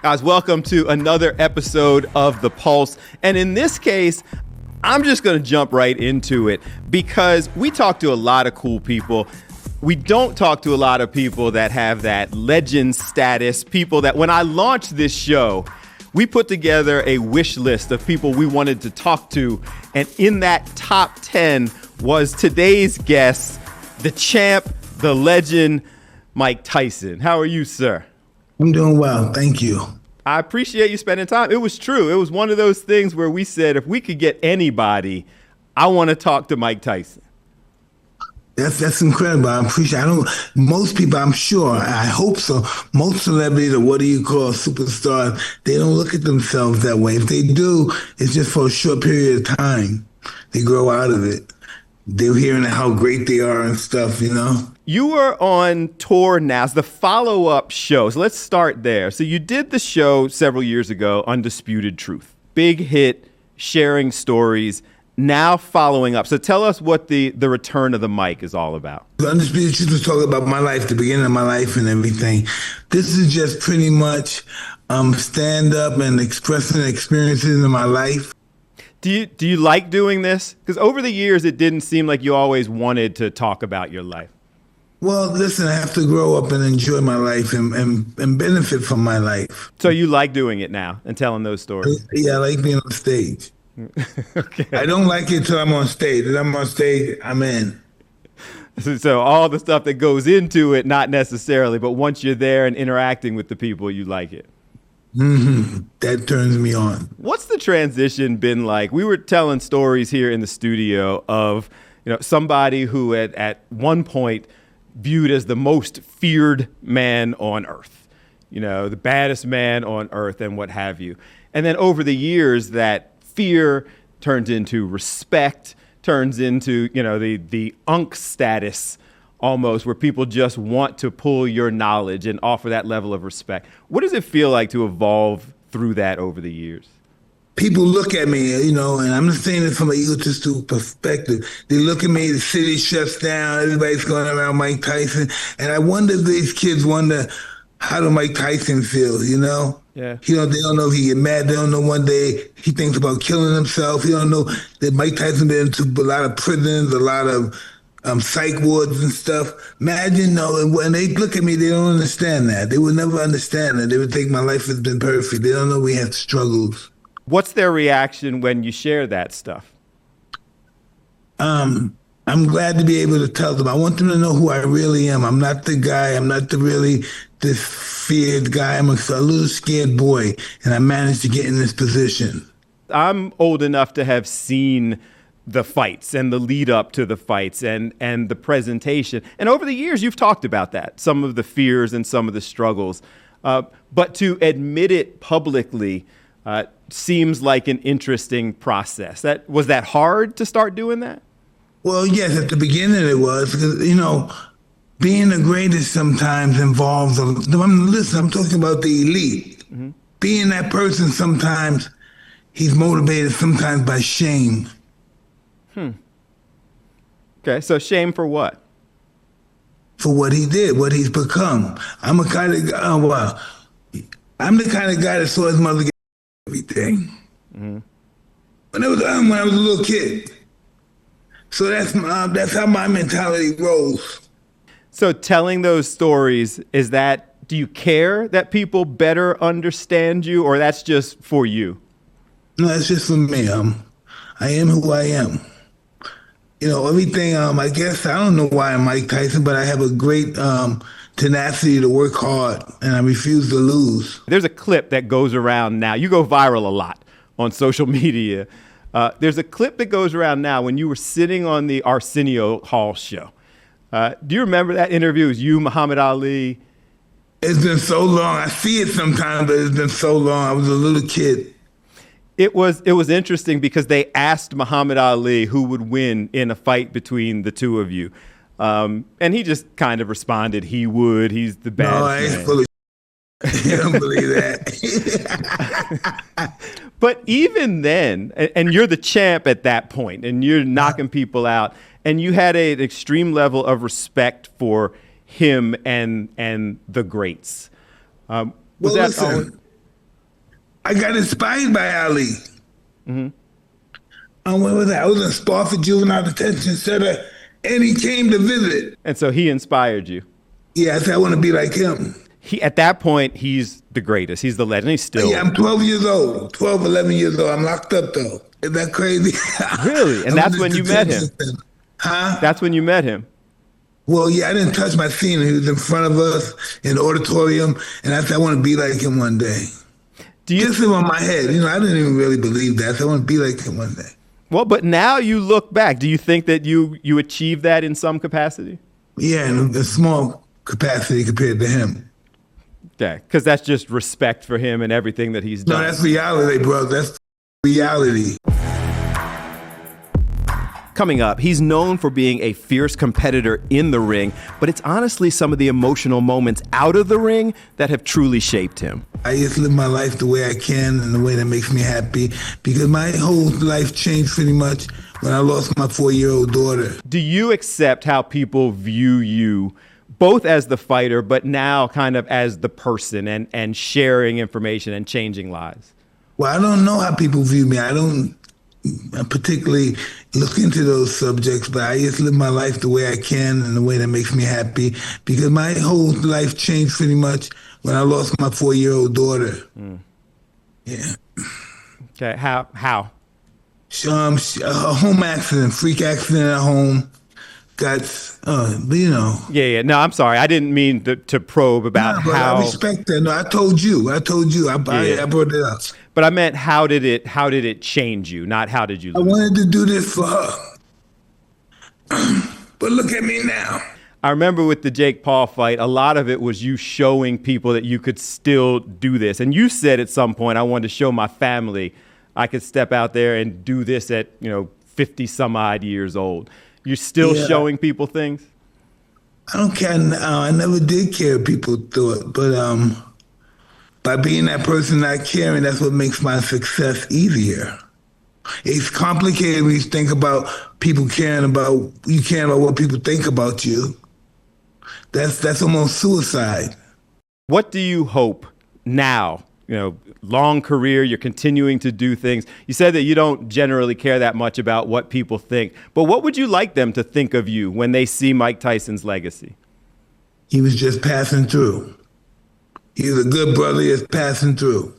Guys, welcome to another episode of The Pulse. And in this case, I'm just going to jump right into it because we talk to a lot of cool people. We don't talk to a lot of people that have that legend status, people that when I launched this show, we put together a wish list of people we wanted to talk to. And in that top 10 was today's guest, the champ, the legend, Mike Tyson. How are you, sir? I'm doing well. Thank you. I appreciate you spending time. It was true. It was one of those things where we said, if we could get anybody, I want to talk to Mike Tyson. That's incredible. I appreciate it. Most people, I'm sure, I hope so, most celebrities, or what do you call superstars, they don't look at themselves that way. If they do, it's just for a short period of time. They grow out of it. They're hearing how great they are and stuff, you know? You were on tour now. It's the follow-up show. So let's start there. So you did the show several years ago, Undisputed Truth. Big hit, sharing stories, now following up. So tell us what the return of the mic is all about. The Undisputed Truth was talking about my life, the beginning of my life and everything. This is just pretty much stand-up and expressing experiences in my life. Do you like doing this? Because over the years, it didn't seem like you always wanted to talk about your life. Well, listen, I have to grow up and enjoy my life and benefit from my life. So you like doing it now and telling those stories? Yeah, I like being on stage. Okay. I don't like it till I'm on stage. If I'm on stage, I'm in. So all the stuff that goes into it, not necessarily, but once you're there and interacting with the people, you like it. Mm-hmm. That turns me on. What's the transition been like? We were telling stories here in the studio of, somebody who at one point viewed as the most feared man on earth, the baddest man on earth and what have you. And then over the years, that fear turns into respect, turns into, the unk status almost, where people just want to pull your knowledge and offer that level of respect. What does it feel like to evolve through that over the years? People look at me, and I'm not saying it from an egotistical perspective. They look at me, the city shuts down, everybody's going around Mike Tyson. And I wonder if these kids wonder, how do Mike Tyson feel, Yeah. They don't know if he get mad. They don't know one day he thinks about killing himself. He don't know that Mike Tyson been into a lot of prisons, a lot of psych wards and stuff. Imagine, when they look at me, they don't understand that. They would never understand that. They would think my life has been perfect. They don't know we have struggles. What's their reaction when you share that stuff? I'm glad to be able to tell them. I want them to know who I really am. I'm not the guy. I'm not this feared guy. I'm a little scared boy, and I managed to get in this position. I'm old enough to have seen the fights and the lead up to the fights and the presentation. And over the years, you've talked about that, some of the fears and some of the struggles. But to admit it publicly seems like an interesting process. Was that hard to start doing that? Well, yes, at the beginning it was, because, being the greatest sometimes involves, I'm talking about the elite. Mm-hmm. Being that person sometimes, he's motivated sometimes by shame. Okay, so shame for what? For what he did, what he's become. I'm the kind of guy that saw his mother get everything. Mm-hmm. When I was a little kid. So that's how my mentality rolls. So telling those stories, do you care that people better understand you, or that's just for you? No, that's just for me. I am who I am. Everything, I guess, I don't know why I'm Mike Tyson, but I have a great tenacity to work hard, and I refuse to lose. There's a clip that goes around now. You go viral a lot on social media. There's a clip that goes around now when you were sitting on the Arsenio Hall show. Do you remember that interview? It was you, Muhammad Ali. It's been so long. I see it sometimes, but it's been so long. I was a little kid. It was interesting because they asked Muhammad Ali who would win in a fight between the two of you. And he just kind of responded, he would. He's the best. No, I ain't full of I don't believe that. But even then, and you're the champ at that point, and you're knocking people out, and you had an extreme level of respect for him and the greats. Well, listen, I got inspired by Ali. Where was that? I was in Spa for Juvenile Detention Center, and he came to visit. And so he inspired you. Yeah, I said I want to be like him. At that point, he's the greatest. He's the legend. He's still. Yeah, I'm 12 years old. 12, 11 years old. I'm locked up, though. Isn't that crazy? Really? And that's when you met him? Huh? That's when you met him? Well, yeah, I didn't touch my senior. He was in front of us in the auditorium, and I said, I want to be like him one day. Just him on my head. I didn't even really believe that. So I want to be like him one day. Well, but now you look back. Do you think that you achieved that in some capacity? Yeah, in a small capacity compared to him. Yeah, because that's just respect for him and everything that he's done. No, that's reality, bro. That's reality. Coming up, he's known for being a fierce competitor in the ring, but it's honestly some of the emotional moments out of the ring that have truly shaped him. I just live my life the way I can and the way that makes me happy, because my whole life changed pretty much when I lost my 4-year-old daughter. Do you accept how people view you, both as the fighter, but now kind of as the person and sharing information and changing lives? Well, I don't know how people view me. I don't particularly look into those subjects, but I just live my life the way I can and the way that makes me happy, because my whole life changed pretty much when I lost my 4-year-old daughter. Yeah. Okay, how? A home accident, freak accident at home. Yeah. No, I'm sorry. I didn't mean to probe about how. I respect that. No, I told you. I brought it up. But I meant how did it change you? Not how did you lose? I wanted to do this for her. But look at me now. I remember with the Jake Paul fight, a lot of it was you showing people that you could still do this. And you said at some point, I wanted to show my family I could step out there and do this at 50 some odd years old. You're still showing people things? I don't care. I never did care if people thought, but by being that person not caring, that's what makes my success easier. It's complicated when you think about people caring about what people think about you. That's almost suicide. What do you hope now? Long career, you're continuing to do things. You said that you don't generally care that much about what people think, but what would you like them to think of you when they see Mike Tyson's legacy? He was just passing through. He was a good brother just passing through.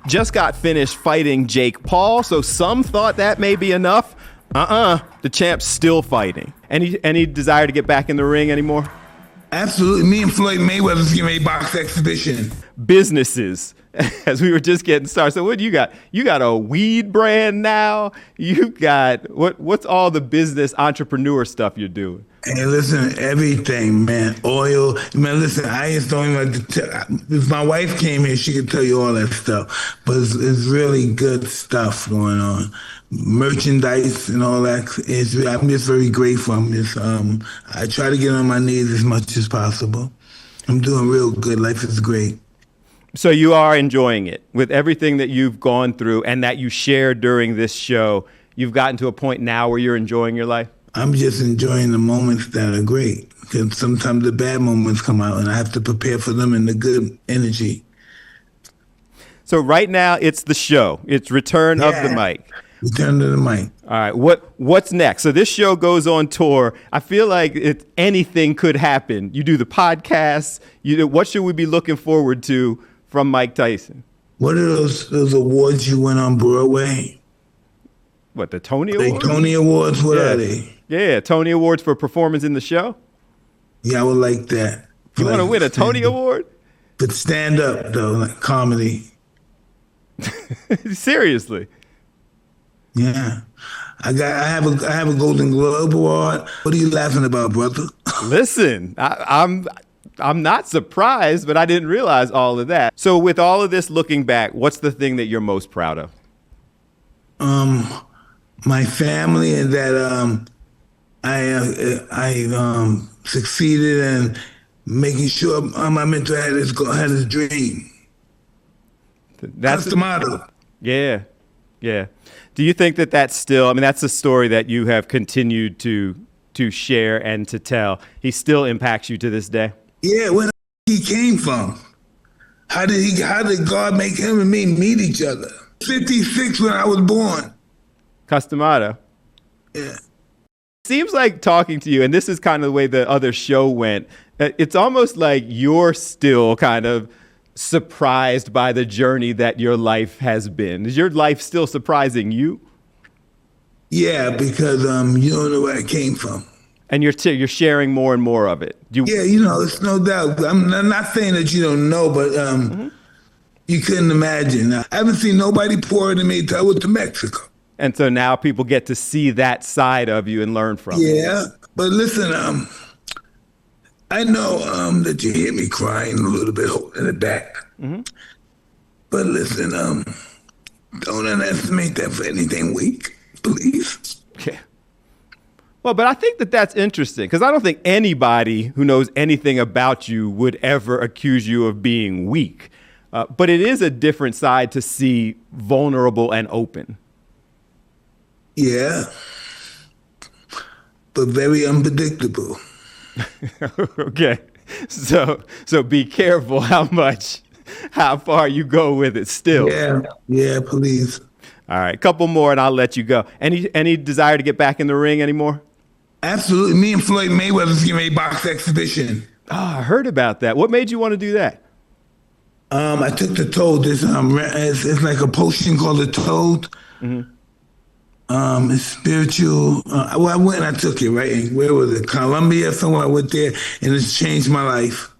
Just got finished fighting Jake Paul, so some thought that may be enough. The champ's still fighting. Any desire to get back in the ring anymore? Absolutely. Me and Floyd Mayweather's getting a box exhibition. Businesses, as we were just getting started. So what do you got? You got a weed brand now? You got, what's all the business entrepreneur stuff you're doing? Hey, listen, everything, man. Oil. Man, listen, I just don't even, if my wife came here, she could tell you all that stuff. But it's really good stuff going on. Merchandise and all that. I'm just very grateful. I try to get on my knees as much as possible. I'm doing real good. Life is great. So you are enjoying it with everything that you've gone through and that you shared during this show. You've gotten to a point now where you're enjoying your life? I'm just enjoying the moments that are great, because sometimes the bad moments come out and I have to prepare for them in the good energy. So right now it's the show. It's Return of the Mic. Return to the Mic. All right. What's next? So this show goes on tour. I feel like anything could happen. You do the podcast. What should we be looking forward to from Mike Tyson? What are those awards you win on Broadway? What, the Tony Awards? Tony Awards? What are they? Yeah, Tony Awards for performance in the show. Yeah, I would like that. You want to win a Tony Award? But stand up though, like comedy. Seriously. Yeah. I have a Golden Globe Award. What are you laughing about, brother? Listen, I'm not surprised, but I didn't realize all of that. So with all of this looking back, what's the thing that you're most proud of? My family, and that I succeeded in making sure my mentor had his dream. That's the motto. Yeah. Do you think that that's still, I mean, that's a story that you have continued to share and to tell. He still impacts you to this day? Yeah, where he came from. How did God make him and me meet each other? 56 when I was born. Customado. Yeah. Seems like talking to you, and this is kind of the way the other show went, it's almost like you're still kind of surprised by the journey that your life has been. Is your life still surprising you? Yeah, because you don't know where I came from. And you're sharing more and more of it. Yeah, it's no doubt. I'm not saying that you don't know, but you couldn't imagine. I haven't seen nobody poorer than me until I went to Mexico. And so now people get to see that side of you and learn from it. Yeah, but listen, I know that you hear me crying a little bit, holding it back. Mm-hmm. But listen, don't underestimate that for anything weak, please. Okay. Well, but I think that that's interesting because I don't think anybody who knows anything about you would ever accuse you of being weak. But it is a different side to see vulnerable and open. Yeah, but very unpredictable. Okay, so be careful how far you go with it still. Yeah, please. All right, couple more and I'll let you go. Any desire to get back in the ring anymore? Absolutely. Me and Floyd Mayweather's getting a box exhibition. Oh, I heard about that. What made you want to do that? I took the Toad. It's like a potion called the Toad. Mm-hmm. It's spiritual. Well, I went and I took it, right? Where was it? Colombia, somewhere I went there, and it's changed my life.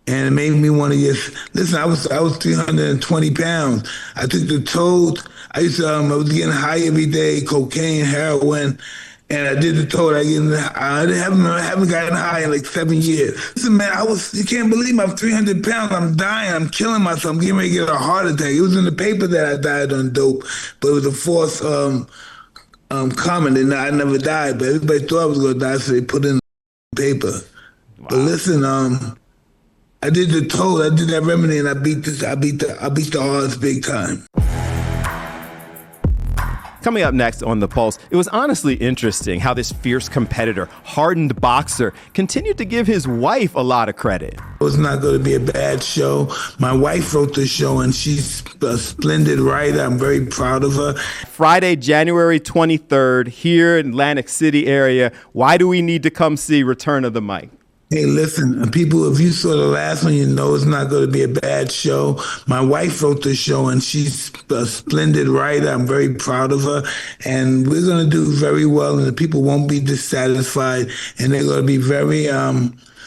And it made me want to listen, I was 320 pounds. I took the Toad. I was getting high every day, cocaine, heroin, and I did the Toad. I haven't gotten high in like 7 years. Listen, man, you can't believe I'm 300 pounds. I'm dying. I'm killing myself. I'm getting ready to get a heart attack. It was in the paper that I died on dope, but it was a false comment, and I never died, but everybody thought I was going to die, so they put it in the paper. Wow. But listen, I did the Toad, I did that remedy, and I beat the odds big time. Coming up next on The Pulse, it was honestly interesting how this fierce competitor, hardened boxer, continued to give his wife a lot of credit. It was not going to be a bad show. My wife wrote the show, and she's a splendid writer. I'm very proud of her. Friday, January 23rd, here in Atlantic City area. Why do we need to come see Return of the Mike? Hey, listen, people, if you saw the last one, you know it's not going to be a bad show. My wife wrote the show, and she's a splendid writer. I'm very proud of her. And we're going to do very well, and the people won't be dissatisfied, and they're going to be very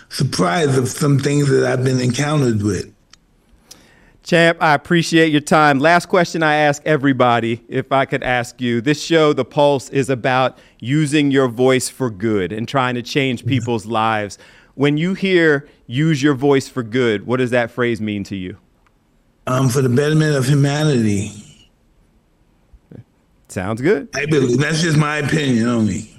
surprised of some things that I've been encountered with. Champ, I appreciate your time. Last question I ask everybody, if I could ask you. This show, The Pulse, is about using your voice for good and trying to change people's lives. When you hear use your voice for good, what does that phrase mean to you? For the betterment of humanity. Sounds good. I believe that's just my opinion only.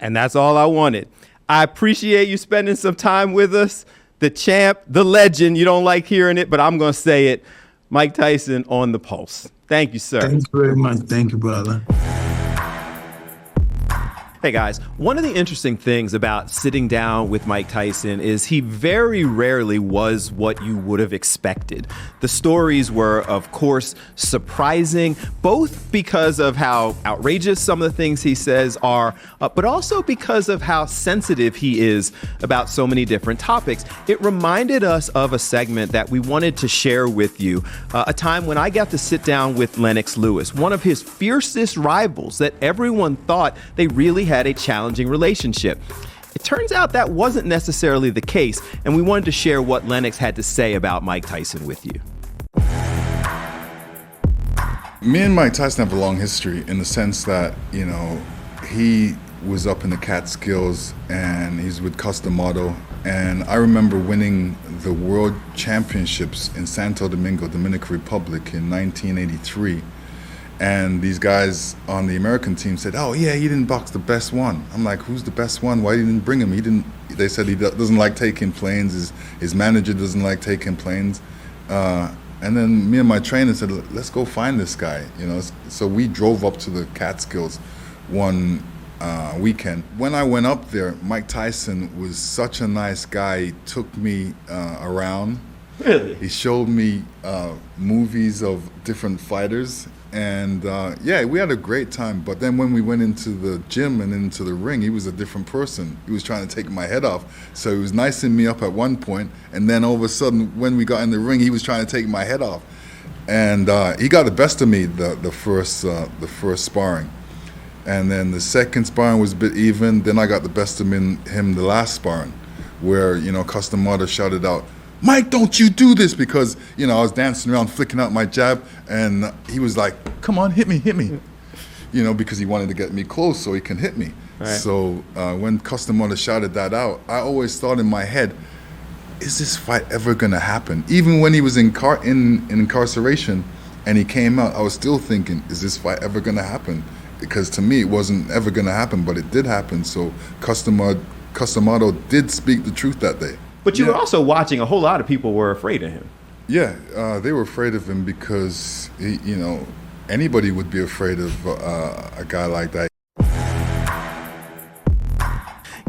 And that's all I wanted. I appreciate you spending some time with us. The champ, the legend, you don't like hearing it, but I'm going to say it. Mike Tyson on The Pulse. Thank you, sir. Thanks very much. Thank you, brother. Hey guys, one of the interesting things about sitting down with Mike Tyson is he very rarely was what you would have expected. The stories were, of course, surprising, both because of how outrageous some of the things he says are, but also because of how sensitive he is about so many different topics. It reminded us of a segment that we wanted to share with you, a time when I got to sit down with Lennox Lewis, one of his fiercest rivals that everyone thought they really had a challenging relationship. It turns out that wasn't necessarily the case, and we wanted to share what Lennox had to say about Mike Tyson with you. Me and Mike Tyson have a long history in the sense that, he was up in the Catskills and he's with Custom Auto. And I remember winning the World Championships in Santo Domingo, Dominican Republic in 1983. And these guys on the American team said, "Oh yeah, he didn't box the best one." I'm like, "Who's the best one? Why didn't bring him?" They said he doesn't like taking planes. His manager doesn't like taking planes. And then me and my trainer said, "Let's go find this guy." So we drove up to the Catskills one weekend. When I went up there, Mike Tyson was such a nice guy. He took me around. Really? He showed me movies of different fighters. And yeah, we had a great time. But then when we went into the gym and into the ring, he was a different person. He was trying to take my head off. So he was nicing me up at one point, and then all of a sudden, when we got in the ring, he was trying to take my head off. And he got the best of me the first sparring. And then the second sparring was a bit even. Then I got the best of him the last sparring, where, you know, Custom Motto shouted out, "Mike, don't you do this," because, you know, I was dancing around, flicking out my jab, and he was like, "Come on, hit me," you know, because he wanted to get me close so he can hit me. Right. So when Custom Motto shouted that out, I always thought in my head, is this fight ever gonna happen? Even when he was in incarceration and he came out, I was still thinking, is this fight ever gonna happen? Because to me, it wasn't ever gonna happen, but it did happen. So Custom Motto did speak the truth that day. But you were also watching, a whole lot of people were afraid of him. Yeah, they were afraid of him because, you know, anybody would be afraid of a guy like that.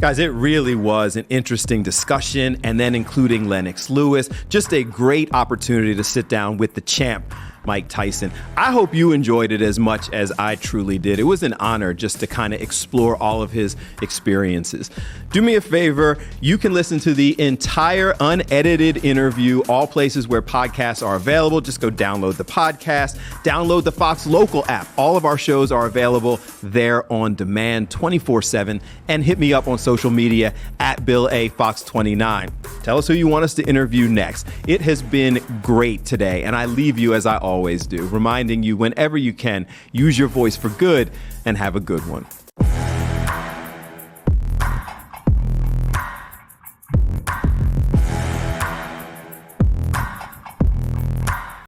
Guys, it really was an interesting discussion, and then including Lennox Lewis. Just a great opportunity to sit down with the champ, Mike Tyson. I hope you enjoyed it as much as I truly did. It was an honor just to kind of explore all of his experiences. Do me a favor, you can listen to the entire unedited interview, all places where podcasts are available. Just go download the podcast, download the Fox Local app. All of our shows are available there on demand 24/7, and hit me up on social media at Bill A. Fox 29. Tell us who you want us to interview next. It has been great today, and I leave you as I always do, reminding you whenever you can, use your voice for good and have a good one.